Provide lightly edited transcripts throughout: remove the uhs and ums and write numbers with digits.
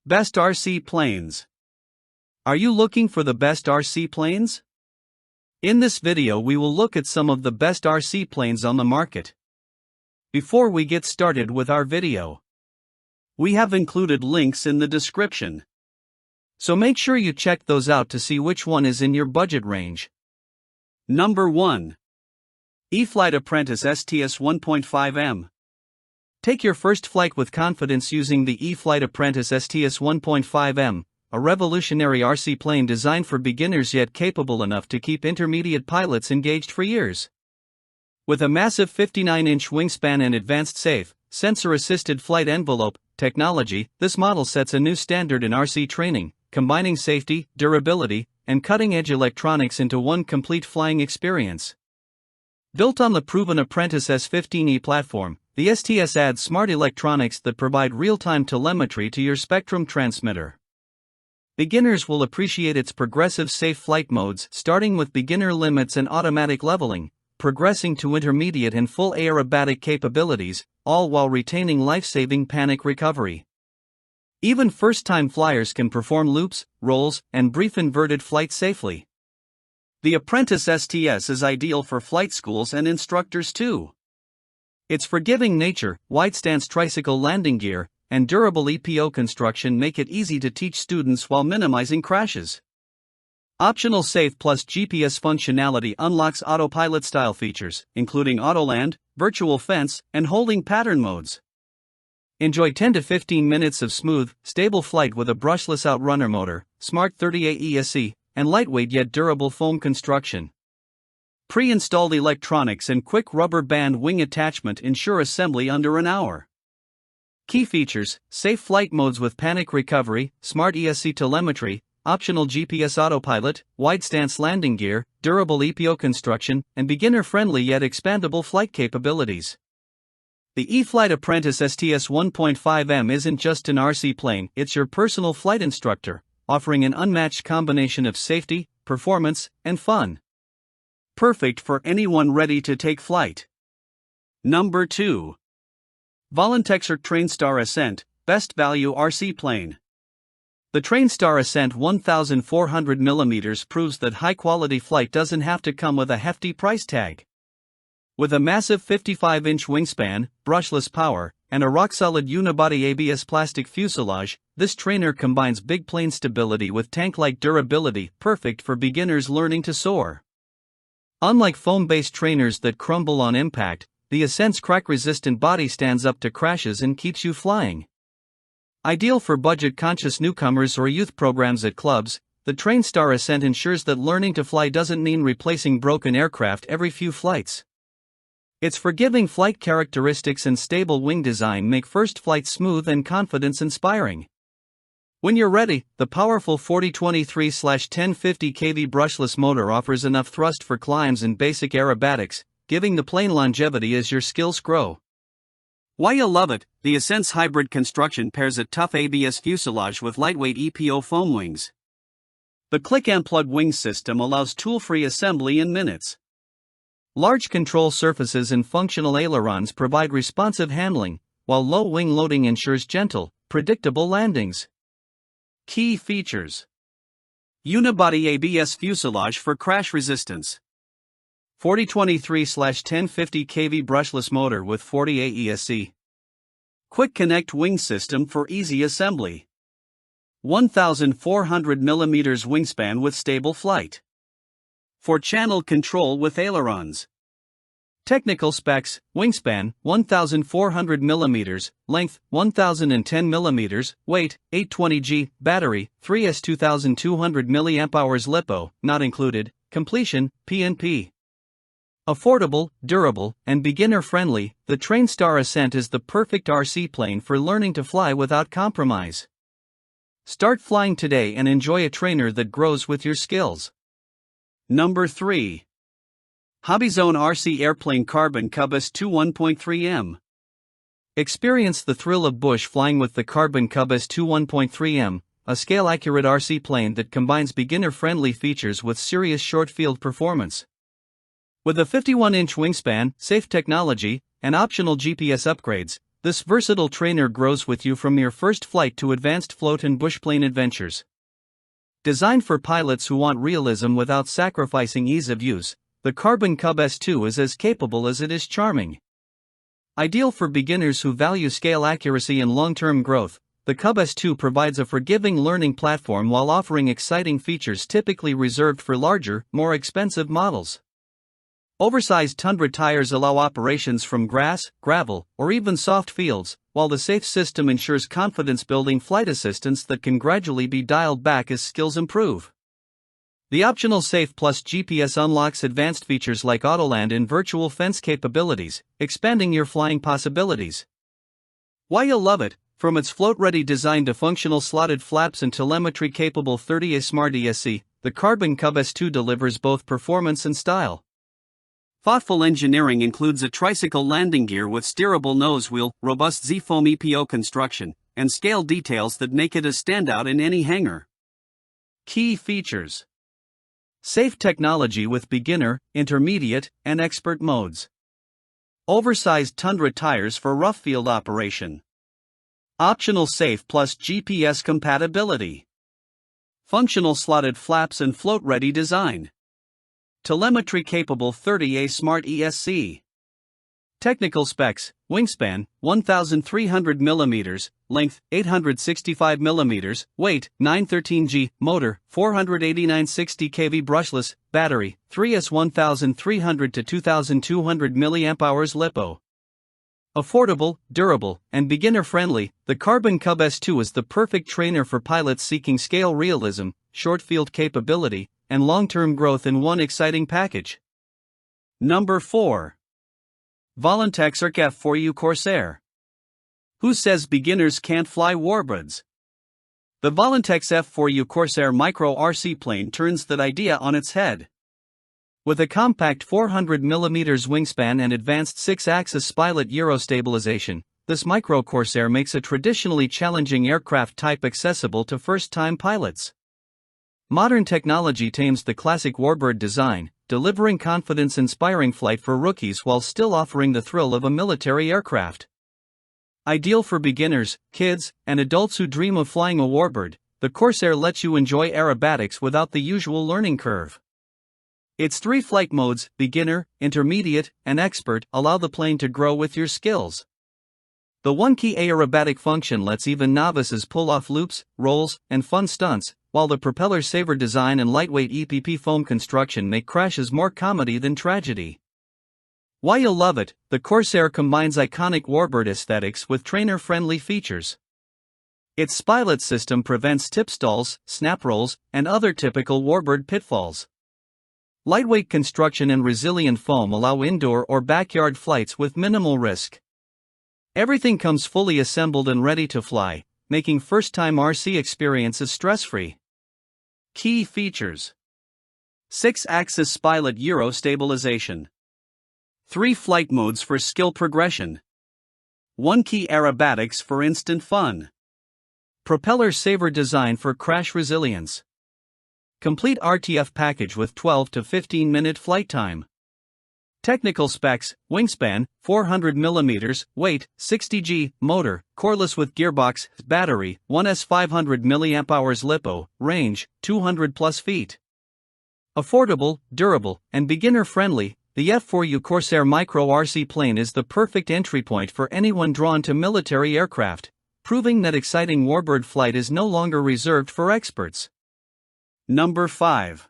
Best RC planes. Are you looking for the best RC planes? In this video we will look at some of the best RC planes on the market. Before we get started with our video, we have included links in the description, so make sure you check those out to see which one is in your budget range. Number 1. E-flite Apprentice STS 1.5M. Take your first flight with confidence using the E-flite Apprentice STS 1.5M, a revolutionary RC plane designed for beginners yet capable enough to keep intermediate pilots engaged for years. With a massive 59-inch wingspan and advanced safe, sensor-assisted flight envelope technology, this model sets a new standard in RC training, combining safety, durability, and cutting-edge electronics into one complete flying experience. Built on the proven Apprentice S15E platform, the STS adds smart electronics that provide real-time telemetry to your Spectrum transmitter. Beginners will appreciate its progressive safe flight modes, starting with beginner limits and automatic leveling, progressing to intermediate and full aerobatic capabilities, all while retaining life-saving panic recovery. Even first-time flyers can perform loops, rolls, and brief inverted flights safely. The Apprentice STS is ideal for flight schools and instructors too. Its forgiving nature, wide-stance tricycle landing gear, and durable EPO construction make it easy to teach students while minimizing crashes. Optional Safe Plus GPS functionality unlocks autopilot-style features, including autoland, virtual fence, and holding pattern modes. Enjoy 10 to 15 minutes of smooth, stable flight with a brushless outrunner motor, smart 30A ESC, and lightweight yet durable foam construction. Pre-installed electronics and quick rubber band wing attachment ensure assembly under an hour. Key features: safe flight modes with panic recovery, smart ESC telemetry, optional GPS autopilot, wide-stance landing gear, durable EPO construction, and beginner-friendly yet expandable flight capabilities. The E-flite Apprentice STS 1.5M isn't just an RC plane, it's your personal flight instructor, offering an unmatched combination of safety, performance, and fun. Perfect for anyone ready to take flight. Number 2. VOLANTEXRC TrainStar Ascent, Best Value RC Plane. The TrainStar Ascent 1400mm proves that high-quality flight doesn't have to come with a hefty price tag. With a massive 55-inch wingspan, brushless power, and a rock-solid unibody ABS plastic fuselage, this trainer combines big plane stability with tank-like durability, perfect for beginners learning to soar. Unlike foam-based trainers that crumble on impact, the Ascent's crack-resistant body stands up to crashes and keeps you flying. Ideal for budget-conscious newcomers or youth programs at clubs, the TrainStar Ascent ensures that learning to fly doesn't mean replacing broken aircraft every few flights. Its forgiving flight characteristics and stable wing design make first flight smooth and confidence-inspiring. When you're ready, the powerful 4023/1050 kV brushless motor offers enough thrust for climbs and basic aerobatics, giving the plane longevity as your skills grow. Why you love it, the Ascent's hybrid construction pairs a tough ABS fuselage with lightweight EPO foam wings. The click-and-plug wing system allows tool-free assembly in minutes. Large control surfaces and functional ailerons provide responsive handling, while low wing loading ensures gentle, predictable landings. Key features: unibody ABS fuselage for crash resistance, 4023/1050 kV brushless motor with 40A ESC, quick connect wing system for easy assembly, 1400mm wingspan with stable flight, 4-channel control with ailerons. Technical specs: wingspan 1400mm, length 1010mm, weight 820 g, battery 3S 2200 mAh LiPo, not included, completion PNP. Affordable, durable, and beginner-friendly, the TrainStar Ascent is the perfect RC plane for learning to fly without compromise. Start flying today and enjoy a trainer that grows with your skills. Number 3. HobbyZone RC Airplane Carbon Cub S2 1.3M. Experience the thrill of bush flying with the Carbon Cub S2 1.3M, a scale-accurate RC plane that combines beginner-friendly features with serious short-field performance. With a 51-inch wingspan, safe technology, and optional GPS upgrades, This versatile trainer grows with you from your first flight to advanced float and bushplane adventures. Designed for pilots who want realism without sacrificing ease of use, the Carbon Cub S2 is as capable as it is charming. Ideal for beginners who value scale accuracy and long-term growth, the Cub S2 provides a forgiving learning platform while offering exciting features typically reserved for larger, more expensive models. Oversized Tundra tires allow operations from grass, gravel, or even soft fields, while the safe system ensures confidence-building flight assistance that can gradually be dialed back as skills improve. The optional Safe Plus GPS unlocks advanced features like Autoland and virtual fence capabilities, expanding your flying possibilities. Why you'll love it, from its float-ready design to functional slotted flaps and telemetry-capable 30A Smart ESC, the Carbon Cub S2 delivers both performance and style. Thoughtful engineering includes a tricycle landing gear with steerable nose wheel, robust Z-foam EPO construction, and scale details that make it a standout in any hangar. Key features: safe technology with beginner, intermediate, and expert modes. Oversized Tundra tires for rough field operation. Optional Safe Plus GPS compatibility. Functional slotted flaps and float-ready design. Telemetry-capable 30A Smart ESC. Technical specs: wingspan 1,300 mm, length 865 mm, weight 913 g, motor 489/60 kV brushless, battery 3S 1300 to 2200 mAh LiPo. Affordable, durable, and beginner-friendly, the Carbon Cub S2 is the perfect trainer for pilots seeking scale realism, short field capability, and long-term growth in one exciting package. Number 4. VOLANTEXRC F4U Corsair. Who says beginners can't fly Warbirds? The VOLANTEX F4U Corsair Micro RC plane turns that idea on its head. With a compact 400 mm wingspan and advanced 6-axis spilot gyro stabilization, this Micro Corsair makes a traditionally challenging aircraft type accessible to first-time pilots. Modern technology tames the classic Warbird design, delivering confidence-inspiring flight for rookies while still offering the thrill of a military aircraft. Ideal for beginners, kids, and adults who dream of flying a Warbird, the Corsair lets you enjoy aerobatics without the usual learning curve. Its 3 flight modes, beginner, intermediate, and expert, allow the plane to grow with your skills. The one-key aerobatic function lets even novices pull off loops, rolls, and fun stunts, while the propeller-saver design and lightweight EPP foam construction make crashes more comedy than tragedy. Why you'll love it, the Corsair combines iconic Warbird aesthetics with trainer-friendly features. Its spilot system prevents tip stalls, snap rolls, and other typical Warbird pitfalls. Lightweight construction and resilient foam allow indoor or backyard flights with minimal risk. Everything comes fully assembled and ready to fly, making first-time RC experiences stress-free. Key features: 6-axis spilot gyro stabilization. 3 flight modes for skill progression. 1 key aerobatics for instant fun. Propeller saver design for crash resilience. Complete RTF package with 12 to 15 minute flight time. Technical specs: wingspan 400 mm, weight 60 g, motor coreless with gearbox, battery 1S 500 mAh LiPo, range 200 plus feet. Affordable, durable, and beginner-friendly, the F4U Corsair Micro RC plane is the perfect entry point for anyone drawn to military aircraft, proving that exciting Warbird flight is no longer reserved for experts. Number 5.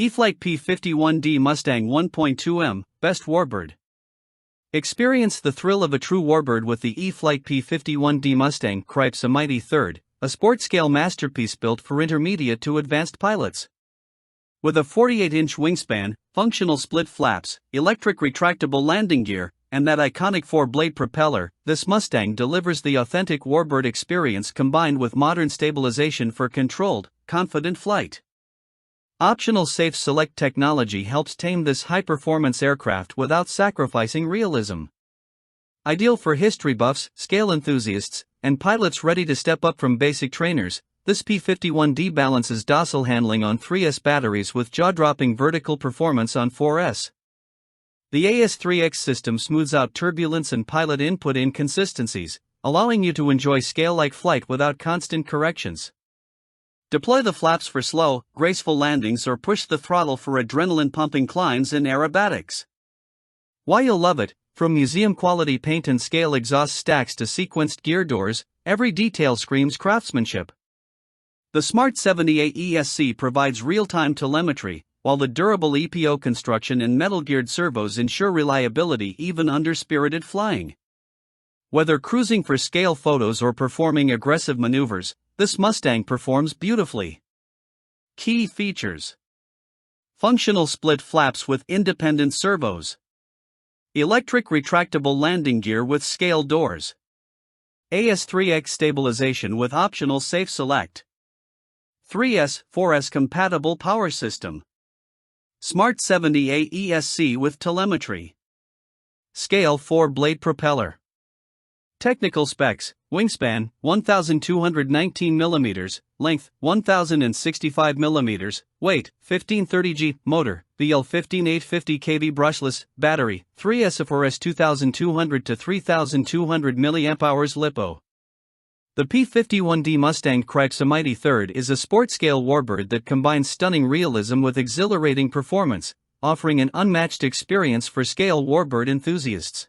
E-flite P51D Mustang 1.2M, Best Warbird. Experience the thrill of a true Warbird with the E-flite P51D Mustang Cripes a Mighty Third, a sport-scale masterpiece built for intermediate to advanced pilots. With a 48-inch wingspan, functional split flaps, electric retractable landing gear, and that iconic 4-blade propeller, this Mustang delivers the authentic Warbird experience combined with modern stabilization for controlled, confident flight. Optional Safe Select technology helps tame this high-performance aircraft without sacrificing realism. Ideal for history buffs, scale enthusiasts, and pilots ready to step up from basic trainers, this P51D balances docile handling on 3S batteries with jaw-dropping vertical performance on 4S. The AS3X system smooths out turbulence and pilot input inconsistencies, allowing you to enjoy scale-like flight without constant corrections. Deploy the flaps for slow, graceful landings or push the throttle for adrenaline-pumping climbs and aerobatics. Why you'll love it, from museum-quality paint and scale exhaust stacks to sequenced gear doors, every detail screams craftsmanship. The Smart 78 ESC provides real-time telemetry, while the durable EPO construction and metal-geared servos ensure reliability even under spirited flying. Whether cruising for scale photos or performing aggressive maneuvers, this Mustang performs beautifully. Key features: functional split flaps with independent servos, electric retractable landing gear with scale doors, AS3X stabilization with optional safe select, 3S, 4S compatible power system, Smart 78 ESC with telemetry, Scale 4 blade propeller. Technical specs: wingspan 1,219 mm, length 1,065 mm, weight 1530 g, motor BL 15850 kV brushless, battery 3S4S 2200 to 3200 mAh LiPo. The P51D Mustang Crag's Mighty Third is a sport-scale warbird that combines stunning realism with exhilarating performance, offering an unmatched experience for scale warbird enthusiasts.